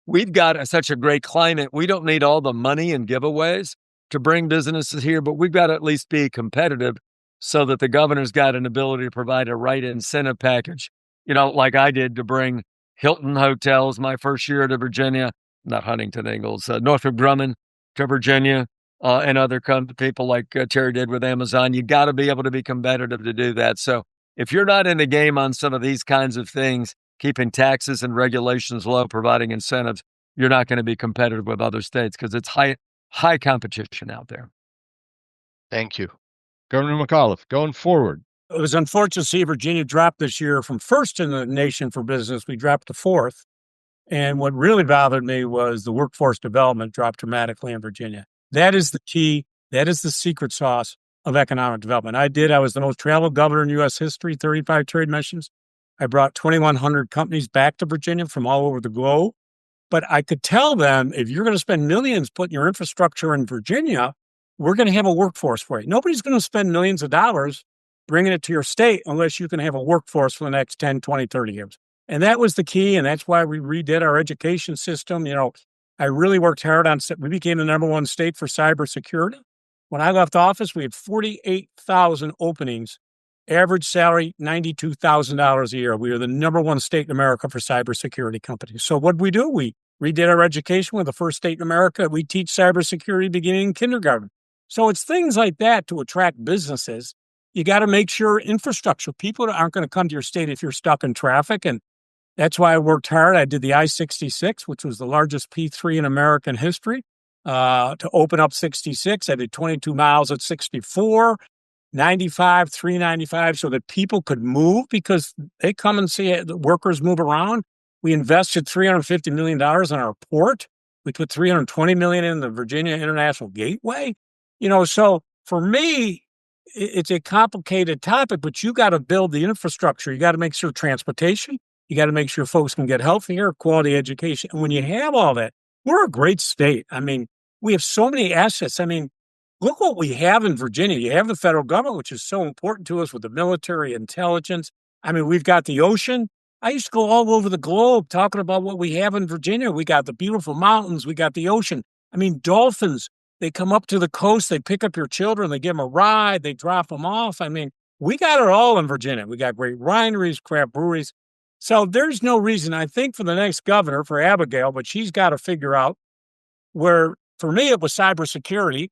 We've got such a great climate. We don't need all the money and giveaways to bring businesses here, but we've got to at least be competitive so that the governor's got an ability to provide a right incentive package, like I did to bring Hilton Hotels my first year to Virginia, not Huntington Ingalls, Northrop Grumman to Virginia, and other people like Terry did with Amazon. You got to be able to be competitive to do that. So if you're not in the game on some of these kinds of things, keeping taxes and regulations low, providing incentives, you're not going to be competitive with other states because it's high competition out there. Thank you. Governor McAuliffe, going forward. It was unfortunate to see Virginia drop this year from first in the nation for business. We dropped to fourth. And what really bothered me was the workforce development dropped dramatically in Virginia. That is the key. That is the secret sauce of economic development. I was the most traveled governor in U.S. history, 35 trade missions. I brought 2,100 companies back to Virginia from all over the globe. But I could tell them, if you're going to spend millions putting your infrastructure in Virginia, we're going to have a workforce for you. Nobody's going to spend millions of dollars bringing it to your state unless you can have a workforce for the next 10, 20, 30 years. And that was the key. And that's why we redid our education system. I really worked hard on, we became the #1 state for cybersecurity. When I left office, we had 48,000 openings, average salary, $92,000 a year. We were the #1 state in America for cybersecurity companies. So what did we do? We redid our education. We're the first state in America. We teach cybersecurity beginning in kindergarten. So it's things like that to attract businesses. You got to make sure infrastructure, people aren't going to come to your state if you're stuck in traffic. And that's why I worked hard. I did the I-66, which was the largest P3 in American history, to open up 66. I did 22 miles at 64, 95, 395, so that people could move because they come and see it, the workers move around. We invested $350 million in our port. We put $320 million in the Virginia International Gateway. So for me, it's a complicated topic, but you got to build the infrastructure. You got to make sure transportation, you got to make sure folks can get health care, quality education. And when you have all that, we're a great state. I mean, we have so many assets. I mean, look what we have in Virginia. You have the federal government, which is so important to us with the military intelligence. I mean, we've got the ocean. I used to go all over the globe talking about what we have in Virginia. We got the beautiful mountains. We got the ocean. I mean, dolphins, they come up to the coast. They pick up your children. They give them a ride. They drop them off. I mean, we got it all in Virginia. We got great wineries, craft breweries. So there's no reason, I think, for the next governor, for Abigail, but she's got to figure out where, for me, it was cybersecurity.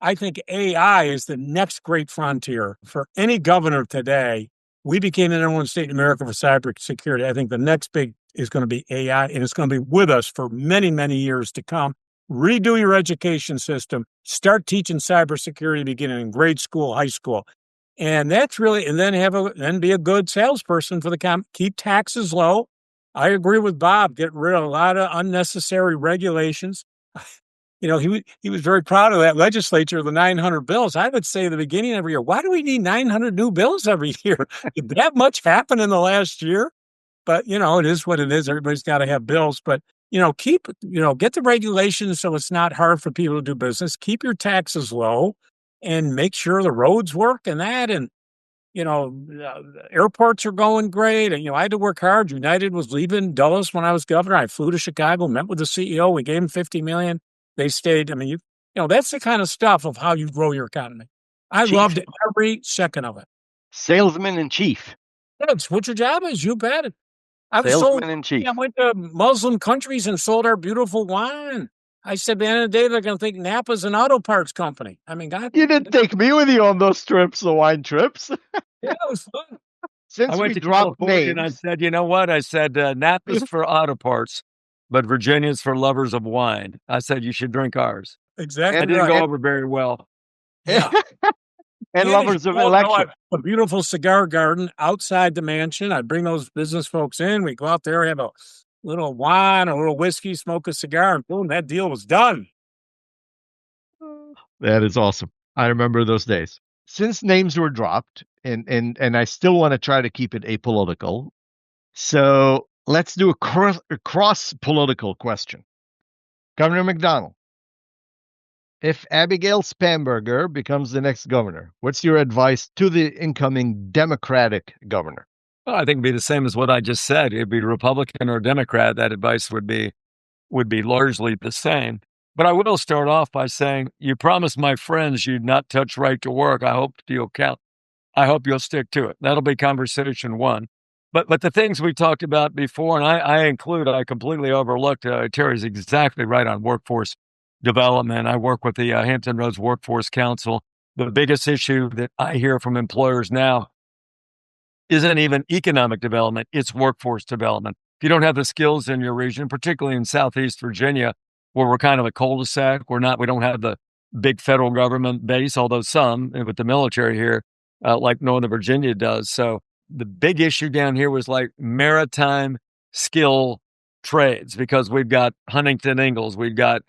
I think AI is the next great frontier for any governor today. We became the #1 state in America for cybersecurity. I think the next big is going to be AI, and it's going to be with us for many, many years to come. Redo your education system. Start teaching cybersecurity beginning in grade school, high school. And that's really, and then be a good salesperson for keep taxes low. I agree with Bob. Get rid of a lot of unnecessary regulations. He was very proud of that legislature, the 900 bills. I would say at the beginning of every year, why do we need 900 new bills every year? Did that much happen in the last year? But, it is what it is. Everybody's got to have bills. But, get the regulations so it's not hard for people to do business. Keep your taxes low and make sure the roads work and that. And, airports are going great. And, I had to work hard. United was leaving Dulles when I was governor. I flew to Chicago, met with the CEO. We gave him $50 million. They stayed. I mean, that's the kind of stuff of how you grow your economy. I loved every second of it. Salesman in chief. That's what your job is. You bet it. Salesman in chief. I went to Muslim countries and sold our beautiful wine. I said, at the end of the day, they're going to think Napa's an auto parts company. I mean, God. You didn't take me with you on those trips, the wine trips. Yeah, it was fun. Since I went we to dropped California names, and I said, you know what? I said, Napa's for auto parts, but Virginia's for lovers of wine. I said, you should drink ours. Exactly. I didn't go over very well. Yeah. and lovers of election. A beautiful cigar garden outside the mansion. I'd bring those business folks in. We go out there, have a little wine, a little whiskey, smoke a cigar, and boom, that deal was done. That is awesome. I remember those days. Since names were dropped, and I still want to try to keep it apolitical, so let's do a cross-political question. Governor McDonnell, if Abigail Spanberger becomes the next governor, what's your advice to the incoming Democratic governor? Well, I think it'd be the same as what I just said. It'd be Republican or Democrat. That advice would be largely the same. But I will start off by saying, you promised my friends you'd not touch right to work. I hope you'll stick to it. That'll be conversation one. But the things we talked about before, and I completely overlooked, Terry's exactly right on workforce development. I work with the Hampton Roads Workforce Council. The biggest issue that I hear from employers now isn't even economic development, it's workforce development. If you don't have the skills in your region, particularly in Southeast Virginia, where we're kind of a cul-de-sac, we don't have the big federal government base, although some with the military here, like Northern Virginia does. So the big issue down here was like maritime skill trades, because we've got Huntington Ingalls, we've got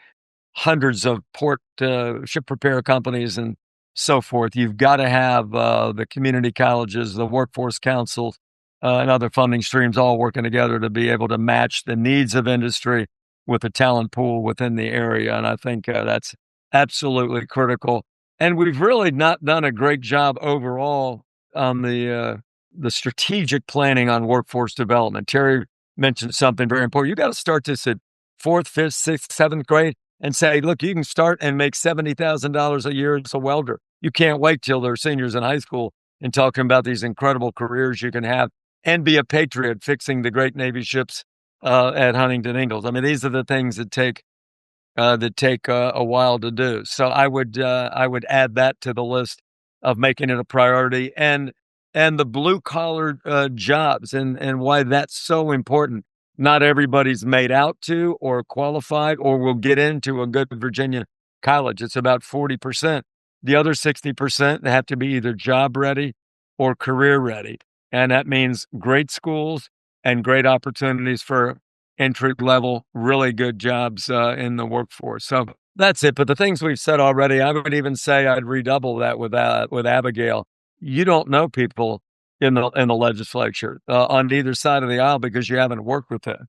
hundreds of port ship repair companies and so forth. You've got to have the community colleges, the workforce councils, and other funding streams all working together to be able to match the needs of industry with the talent pool within the area. And I think that's absolutely critical. And we've really not done a great job overall on the strategic planning on workforce development. Terry mentioned something very important. You got to start this at 4th, 5th, 6th, 7th grade and say, look, you can start and make $70,000 a year as a welder. You can't wait till they're seniors in high school and talking about these incredible careers you can have and be a patriot fixing the great Navy ships at Huntington Ingalls. I mean, these are the things that take a while to do. So I would add that to the list of making it a priority, and the blue collar jobs and why that's so important. Not everybody's made out to or qualified or will get into a good Virginia college. It's about 40%. The other 60% have to be either job ready or career ready. And that means great schools and great opportunities for entry level, really good jobs in the workforce. So that's it. But the things we've said already, I would even say I'd redouble that with Abigail. You don't know people in the legislature on either side of the aisle because you haven't worked with them.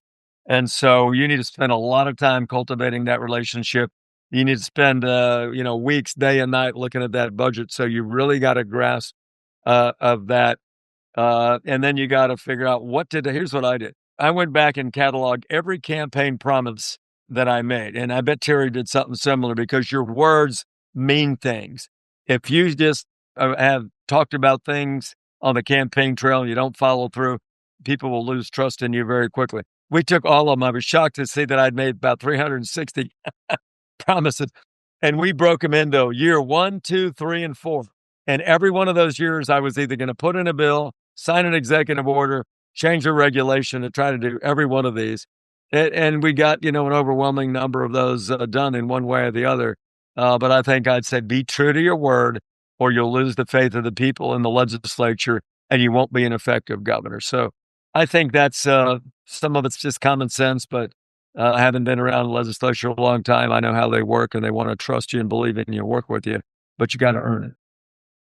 And so you need to spend a lot of time cultivating that relationship. You need to spend weeks, day and night looking at that budget. So you really got a grasp of that. And then you got to figure out here's what I did. I went back and cataloged every campaign promise that I made. And I bet Terry did something similar because your words mean things. If you just have talked about things on the campaign trail and you don't follow through, people will lose trust in you very quickly. We took all of them. I was shocked to see that I'd made about 360 promises, and we broke them into year 1, 2, 3, and 4. And every one of those years, I was either going to put in a bill, sign an executive order, change a regulation to try to do every one of these. And we got, an overwhelming number of those done in one way or the other. But I think I'd say be true to your word or you'll lose the faith of the people in the legislature and you won't be an effective governor. So I think that's some of it's just common sense, but I haven't been around the legislature a long time. I know how they work and they want to trust you and believe in you and work with you, but you got to earn it.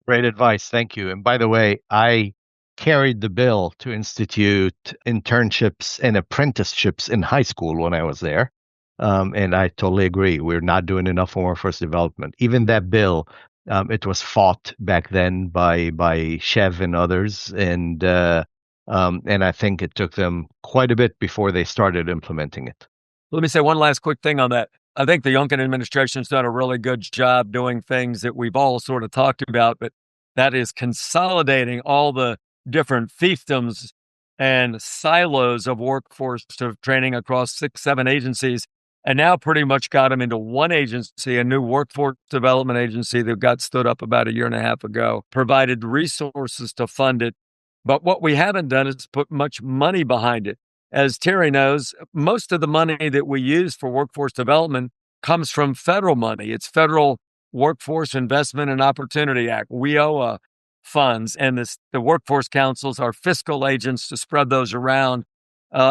Great advice. Thank you. And by the way, I carried the bill to institute internships and apprenticeships in high school when I was there. And I totally agree. We're not doing enough for workforce development. Even that bill, it was fought back then by Chev and others. And I think it took them quite a bit before they started implementing it. Let me say one last quick thing on that. I think the Youngkin administration's done a really good job doing things that we've all sort of talked about, but that is consolidating all the different fiefdoms and silos of workforce training across 6, 7 agencies, and now pretty much got them into one agency, a new workforce development agency that got stood up about a year and a half ago, provided resources to fund it. But what we haven't done is put much money behind it. As Terry knows, most of the money that we use for workforce development comes from federal money. It's Federal Workforce Investment and Opportunity Act, WIOA funds, and the workforce councils are fiscal agents to spread those around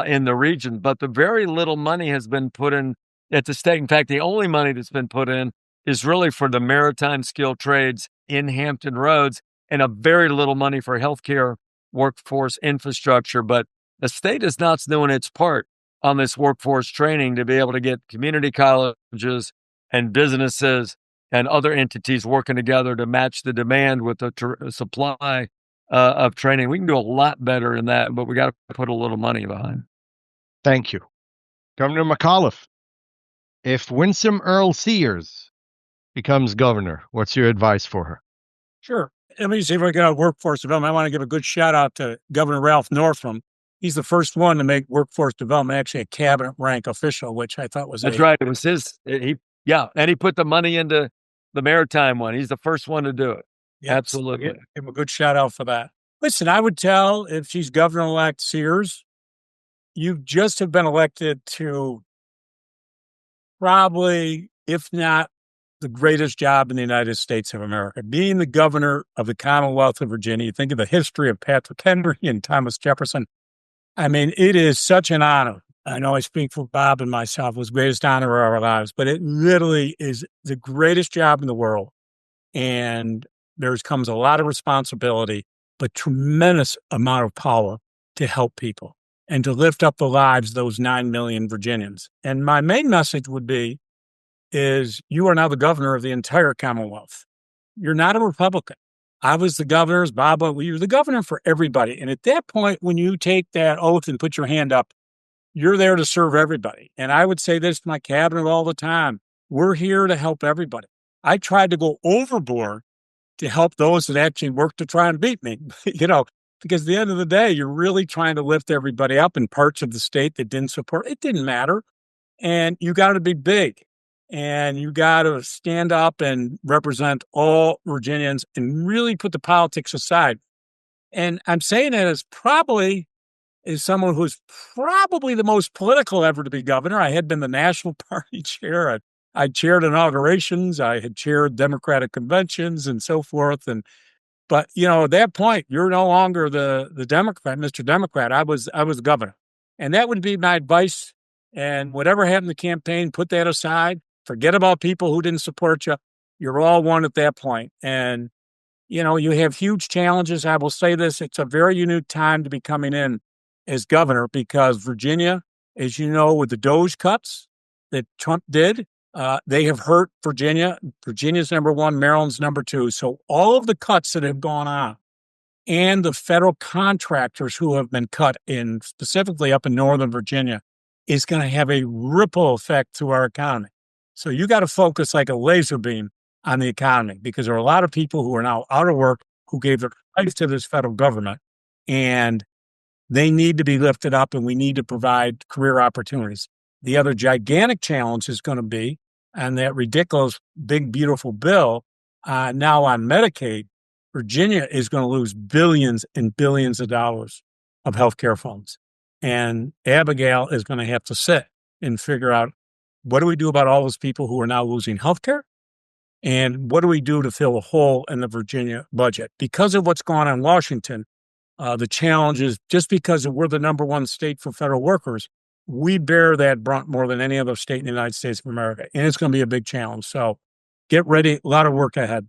in the region. But the very little money has been put in at the state. In fact, the only money that's been put in is really for the maritime skilled trades in Hampton Roads and a very little money for healthcare workforce infrastructure. But the state is not doing its part on this workforce training to be able to get community colleges and businesses and other entities working together to match the demand with the supply of training. We can do a lot better in that, but we got to put a little money behind. Thank you. Governor McAuliffe, if Winsome Earl Sears becomes governor, what's your advice for her? Sure. Let me see if I got workforce development. I want to give a good shout out to Governor Ralph Northam. He's the first one to make workforce development actually a cabinet rank official, which I thought was right. It was his. And he put the money into the maritime one. He's the first one to do it. Yes. Absolutely. Give him a good shout out for that. Listen, I would tell if she's Governor-elect Sears, you just have been elected to probably, if not the greatest job in the United States of America, being the governor of the Commonwealth of Virginia. You think of the history of Patrick Henry and Thomas Jefferson. I mean, it is such an honor. I know I speak for Bob and myself. It was the greatest honor of our lives, but it literally is the greatest job in the world. And there comes a lot of responsibility, but tremendous amount of power to help people and to lift up the lives of those 9 million Virginians. And my main message would be, is you are now the governor of the entire Commonwealth. You're not a Republican. I was the governor's, Bob, you're the governor for everybody. And at that point, when you take that oath and put your hand up, you're there to serve everybody. And I would say this to my cabinet all the time. We're here to help everybody. I tried to go overboard to help those that actually work to try and beat me, because at the end of the day, you're really trying to lift everybody up in parts of the state that didn't support. It didn't matter. And you got to be big and you got to stand up and represent all Virginians and really put the politics aside. And I'm saying that as someone who's probably the most political ever to be governor. I had been the National Party chair. I chaired inaugurations. I had chaired Democratic conventions and so forth. But at that point, you're no longer the Democrat, Mr. Democrat. I was governor. And that would be my advice. And whatever happened in the campaign, put that aside. Forget about people who didn't support you. You're all one at that point. And, you have huge challenges. I will say this. It's a very unique time to be coming in as governor because Virginia, as you know, with the DOGE cuts that Trump did, they have hurt Virginia. Virginia's number one, Maryland's number two. So all of the cuts that have gone on and the federal contractors who have been cut in specifically up in Northern Virginia is going to have a ripple effect to our economy. So you got to focus like a laser beam on the economy because there are a lot of people who are now out of work who gave their life to this federal government and they need to be lifted up and we need to provide career opportunities. The other gigantic challenge is going to be on that ridiculous, big, beautiful bill now on Medicaid. Virginia is going to lose billions and billions of dollars of healthcare funds. And Abigail is going to have to sit and figure out what do we do about all those people who are now losing healthcare? And what do we do to fill a hole in the Virginia budget? Because of what's going on in Washington, the challenge is just because we're the number one state for federal workers, we bear that brunt more than any other state in the United States of America. And it's going to be a big challenge. So get ready. A lot of work ahead.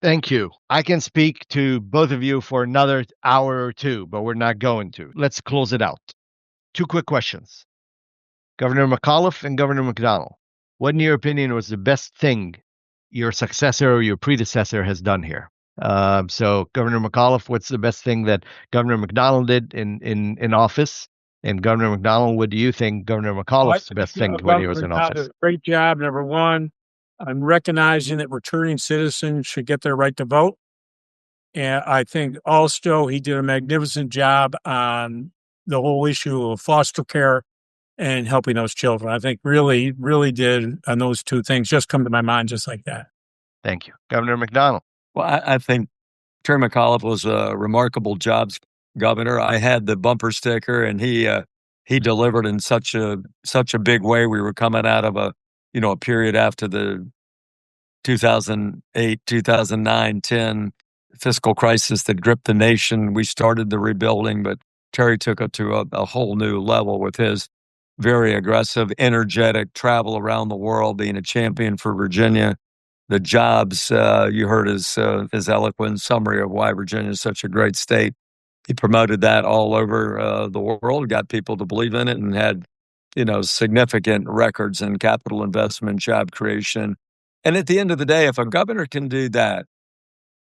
Thank you. I can speak to both of you for another hour or two, but we're not going to. Let's close it out. 2 quick questions. Governor McAuliffe and Governor McDonnell, what in your opinion was the best thing your successor or your predecessor has done here? So Governor McAuliffe, what's the best thing that Governor McDonnell did in office? And Governor McDonnell, what do you think Governor McAuliffe's best thing when he was in office? Great job, number one. I'm recognizing that returning citizens should get their right to vote. And I think also he did a magnificent job on the whole issue of foster care and helping those children. I think really, really did on those two things just come to my mind just like that. Thank you. Governor McDonnell. Well, I think Terry McAuliffe was a remarkable jobs governor. I had the bumper sticker, and he delivered in such a big way. We were coming out of a period after the 2008, 2009, 10 fiscal crisis that gripped the nation. We started the rebuilding, but Terry took it to a whole new level with his very aggressive, energetic travel around the world, being a champion for Virginia. The jobs, you heard his eloquent summary of why Virginia is such a great state. He promoted that all over the world, got people to believe in it, and had, significant records in capital investment, job creation. And at the end of the day, if a governor can do that,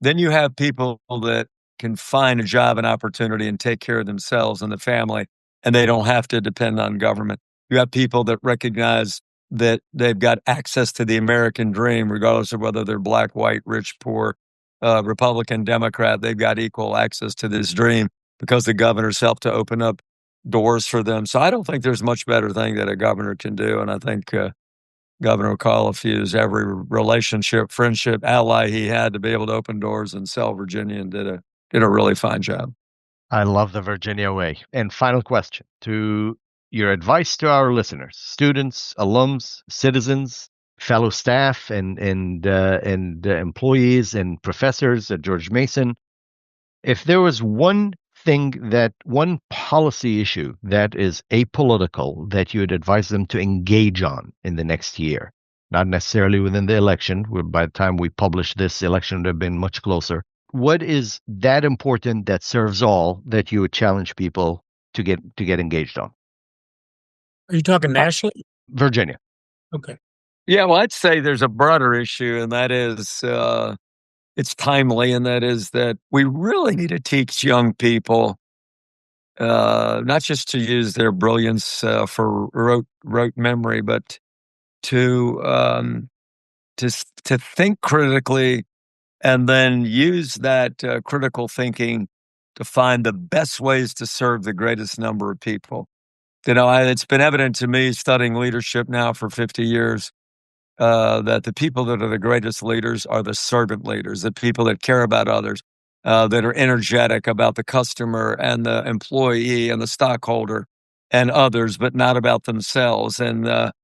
then you have people that can find a job and opportunity and take care of themselves and the family, and they don't have to depend on government. You have people that recognize that they've got access to the American dream, regardless of whether they're black, white, rich, poor, Republican, Democrat. They've got equal access to this dream because the governor's helped to open up doors for them. So I don't think there's much better thing that a governor can do. And I think Governor McAuliffe used every relationship, friendship, ally he had to be able to open doors and sell Virginia, and did a really fine job. I love the Virginia way. And final question to your advice to our listeners, students, alums, citizens, fellow staff, and employees and professors at George Mason. If there was one policy issue that is apolitical that you would advise them to engage on in the next year, not necessarily within the election. By the time we publish this, election would have been much closer. What is that important that serves all that you would challenge people to get engaged on? Are you talking nationally? Virginia. Okay. Yeah, well, I'd say there's a broader issue, and that is it's timely, and that is that we really need to teach young people not just to use their brilliance for rote memory, but to think critically, and then use that critical thinking to find the best ways to serve the greatest number of people. It's been evident to me studying leadership now for 50 years that the people that are the greatest leaders are the servant leaders, the people that care about others, that are energetic about the customer and the employee and the stockholder and others, but not about themselves. And, that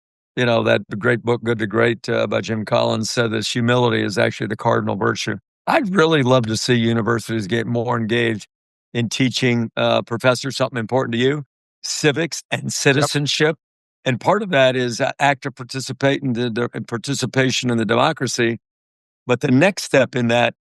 great book, Good to Great, by Jim Collins said that humility is actually the cardinal virtue. I'd really love to see universities get more engaged in teaching professors something important to you, civics and citizenship. Yep. And part of that is active participation in the democracy. But the next step in that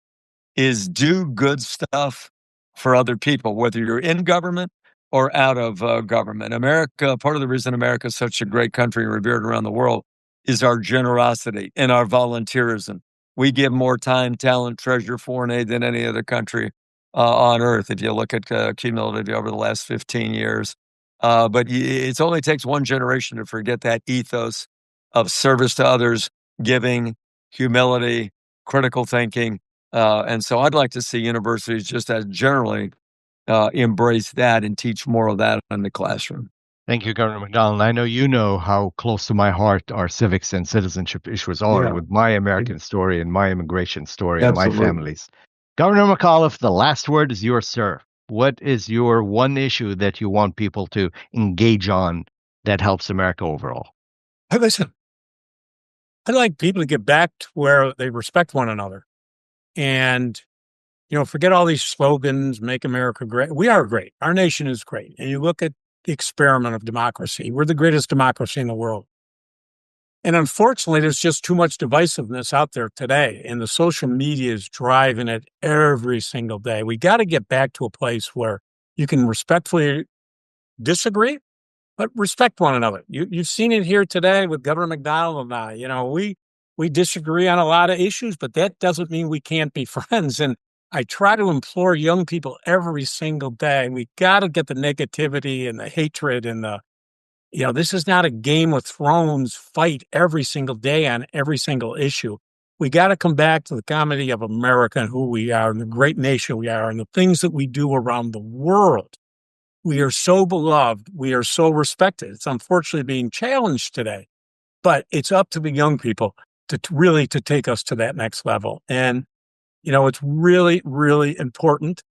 is do good stuff for other people, whether you're in government or out of government. America, part of the reason America is such a great country and revered around the world is our generosity and our volunteerism. We give more time, talent, treasure, foreign aid than any other country on earth, if you look at cumulatively over the last 15 years. But it only takes one generation to forget that ethos of service to others, giving, humility, critical thinking. And so I'd like to see universities just as generally embrace that and teach more of that in the classroom. Thank you, Governor McDonnell. I know you know how close to my heart our civics and citizenship issues are with my American story and my immigration story and my family's. Governor McAuliffe, the last word is yours, sir. What is your one issue that you want people to engage on that helps America overall? Listen, I'd like people to get back to where they respect one another and, forget all these slogans, make America great. We are great. Our nation is great. And you look at the experiment of democracy. We're the greatest democracy in the world. And unfortunately, there's just too much divisiveness out there today. And the social media is driving it every single day. We got to get back to a place where you can respectfully disagree, but respect one another. You've seen it here today with Governor McDonnell and I. We disagree on a lot of issues, but that doesn't mean we can't be friends. And I try to implore young people every single day. We got to get the negativity and the hatred and this is not a Game of Thrones fight every single day on every single issue. We got to come back to the comedy of America and who we are and the great nation we are and the things that we do around the world. We are so beloved. We are so respected. It's unfortunately being challenged today, but it's up to the young people to really take us to that next level. And, it's really, really important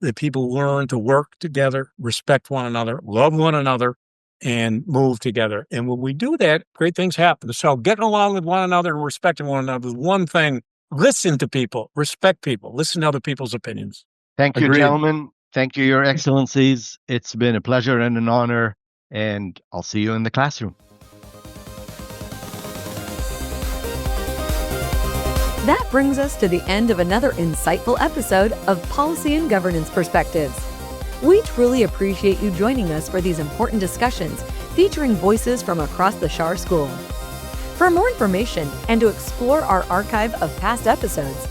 that people learn to work together, respect one another, love one another, and move together. And when we do that, great things happen. So getting along with one another and respecting one another is one thing. Listen to people, respect people, listen to other people's opinions. Thank you, gentlemen. Thank you, Your Excellencies. It's been a pleasure and an honor, and I'll see you in the classroom. That brings us to the end of another insightful episode of Policy and Governance Perspectives. We truly appreciate you joining us for these important discussions featuring voices from across the Schar School. For more information and to explore our archive of past episodes,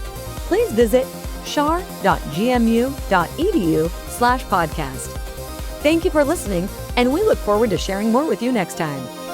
please visit schar.gmu.edu/podcast. Thank you for listening, and we look forward to sharing more with you next time.